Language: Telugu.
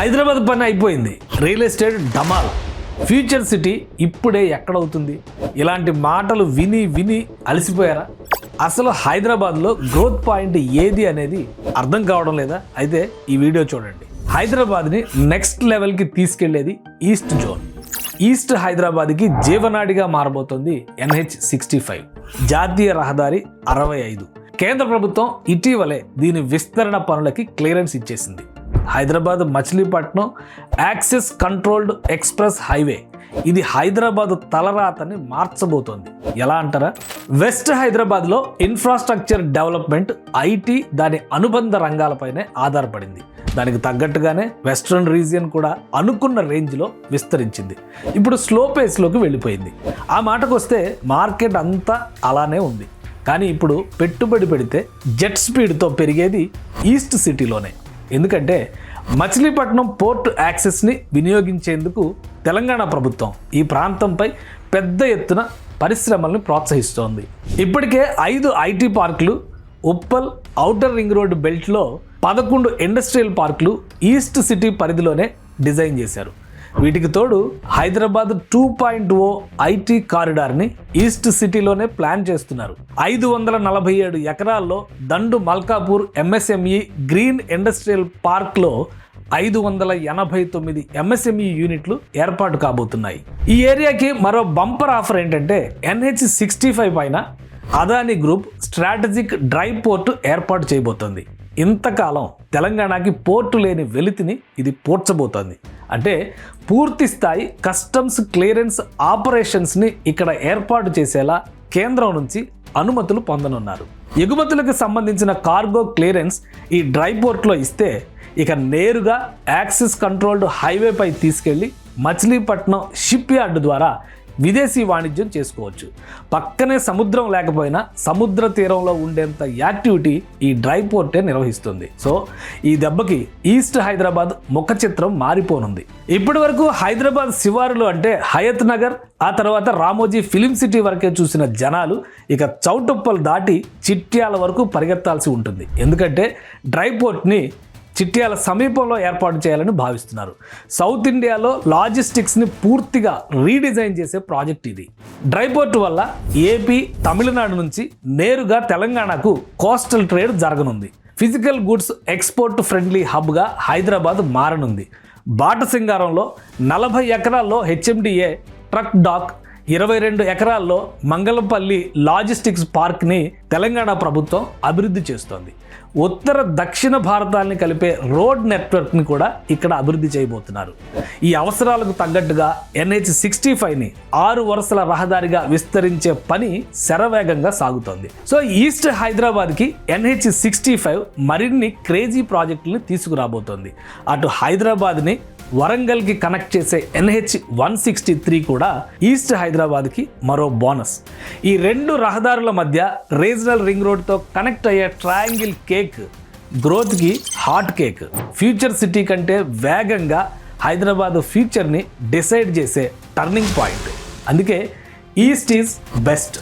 హైదరాబాద్ పని అయిపోయింది. రియల్ ఎస్టేట్ డమాల్. ఫ్యూచర్ సిటీ ఇప్పుడే ఎక్కడవుతుంది? ఇలాంటి మాటలు విని విని అలసిపోయారా? అసలు హైదరాబాద్లో గ్రోత్ పాయింట్ ఏది అనేది అర్థం కావడం లేదా? అయితే ఈ వీడియో చూడండి. హైదరాబాద్ని నెక్స్ట్ లెవెల్కి తీసుకెళ్లేది ఈస్ట్ జోన్. ఈస్ట్ హైదరాబాద్కి జీవనాడిగా మారబోతోంది NH65 జాతీయ రహదారి 65. కేంద్ర ప్రభుత్వం ఇటీవలే దీని విస్తరణ పనులకి క్లియరెన్స్ ఇచ్చేసింది. Hyderabad Machilipatnam access controlled express highway. ఇది హైదరాబాద్ తలరాతని మార్చబోతోంది. ఎలా అంటారా? వెస్ట్ హైదరాబాద్లో ఇన్ఫ్రాస్ట్రక్చర్ డెవలప్మెంట్, ఐటీ, దాని అనుబంధ రంగాలపైనే ఆధారపడింది. దానికి తగ్గట్టుగానే వెస్ట్రన్ రీజియన్ కూడా అనుకున్న రేంజ్లో విస్తరించింది. ఇప్పుడు స్లో పేస్లోకి వెళ్ళిపోయింది. ఆ మాటకు వస్తే మార్కెట్ అంతా అలానే ఉంది. కానీ ఇప్పుడు పెట్టుబడి పెడితే జెట్ స్పీడ్తో పెరిగేది ఈస్ట్ సిటీలోనే. ఎందుకంటే మచిలీపట్నం పోర్ట్ యాక్సెస్ని వినియోగించేందుకు తెలంగాణ ప్రభుత్వం ఈ ప్రాంతంపై పెద్ద ఎత్తున పరిశ్రమల్ని ప్రోత్సహిస్తోంది. ఇప్పటికే 5 ఐటీ పార్కులు, ఉప్పల్ ఔటర్ రింగ్ రోడ్ బెల్ట్లో 11 ఇండస్ట్రియల్ పార్కులు ఈస్ట్ సిటీ పరిధిలోనే డిజైన్ చేశారు. వీటికి తోడు హైదరాబాద్ 2.0 ఐటీ కారిడార్ని ఈస్ట్ సిటీలోనే ప్లాన్ చేస్తున్నారు. 547 ఎకరాల్లో దండు మల్కాపూర్ MSME గ్రీన్ ఇండస్ట్రియల్ పార్క్లో 589 MSME యూనిట్లు ఏర్పాటు కాబోతున్నాయి. ఈ ఏరియాకి మరో బంపర్ ఆఫర్ ఏంటంటే NH65 పైన Adani group strategic dry port ఏర్పాటు చేయబోతోంది. ఇంతకాలం తెలంగాణకి పోర్టు లేని వెలితిని ఇది పోర్చబోతోంది. అంటే పూర్తి స్థాయి కస్టమ్స్ క్లియరెన్స్ ఆపరేషన్స్ని ఇక్కడ ఏర్పాటు చేసేలా కేంద్రం నుంచి అనుమతులు పొందనున్నారు. ఎగుమతులకు సంబంధించిన కార్గో క్లియరెన్స్ ఈ డ్రై పోర్ట్లో ఇస్తే ఇక నేరుగా యాక్సెస్ కంట్రోల్డ్ హైవేపై తీసుకెళ్లి మచిలీపట్నం షిప్ యార్డ్ ద్వారా విదేశీ వాణిజ్యం చేసుకోవచ్చు. పక్కనే సముద్రం లేకపోయినా సముద్ర తీరంలో ఉండేంత యాక్టివిటీ ఈ డ్రై పోర్టే నిర్వహిస్తుంది. సో ఈ దెబ్బకి ఈస్ట్ హైదరాబాద్ ముఖ చిత్రం మారిపోనుంది. ఇప్పటి వరకు హైదరాబాద్ శివారులు అంటే హయత్ నగర్, ఆ తర్వాత రామోజీ ఫిలిం సిటీ వరకే చూసిన జనాలు ఇక చౌటుప్పల్ దాటి చిట్యాల వరకు పరిగెత్తాల్సి ఉంటుంది. ఎందుకంటే డ్రై పోర్ట్ని చిట్యాల సమీపంలో ఏర్పాటు చేయాలని భావిస్తున్నారు. సౌత్ ఇండియాలో లాజిస్టిక్స్ని పూర్తిగా రీడిజైన్ చేసే ప్రాజెక్ట్ ఇది. డ్రై పోర్ట్ వల్ల ఏపీ, తమిళనాడు నుంచి నేరుగా తెలంగాణకు కోస్టల్ ట్రేడ్ జరగనుంది. ఫిజికల్ గుడ్స్ ఎక్స్పోర్ట్ ఫ్రెండ్లీ హబ్గా హైదరాబాద్ మారనుంది. బాటసింగారంలో 40 ఎకరాల్లో HMDA ట్రక్ డాక్, 22 ఎకరాల్లో మంగళపల్లి లాజిస్టిక్స్ పార్క్ని తెలంగాణ ప్రభుత్వం అభివృద్ధి చేస్తోంది. ఉత్తర దక్షిణ భారతాన్ని కలిపే రోడ్ నెట్వర్క్ని కూడా ఇక్కడ అభివృద్ధి చేయబోతున్నారు. ఈ అవసరాలకు తగ్గట్టుగా NH65ని 6 వరుసల రహదారిగా విస్తరించే పని శరవేగంగా సాగుతోంది. సో ఈస్ట్ హైదరాబాద్కి NH65 మరిన్ని క్రేజీ ప్రాజెక్టులను తీసుకురాబోతోంది. అటు హైదరాబాద్ని వరంగల్కి కనెక్ట్ చేసే NH163 కూడా ఈస్ట్ హైదరాబాద్కి మరో బోనస్. ఈ 2 రహదారుల మధ్య రీజనల్ రింగ్ రోడ్తో కనెక్ట్ అయ్యే ట్రయాంగిల్ కేక్ గ్రోత్కి హాట్ కేక్. ఫ్యూచర్ సిటీ కంటే వేగంగా హైదరాబాద్ ఫ్యూచర్ని డిసైడ్ చేసే టర్నింగ్ పాయింట్. అందుకే ఈస్ట్ ఈజ్ బెస్ట్.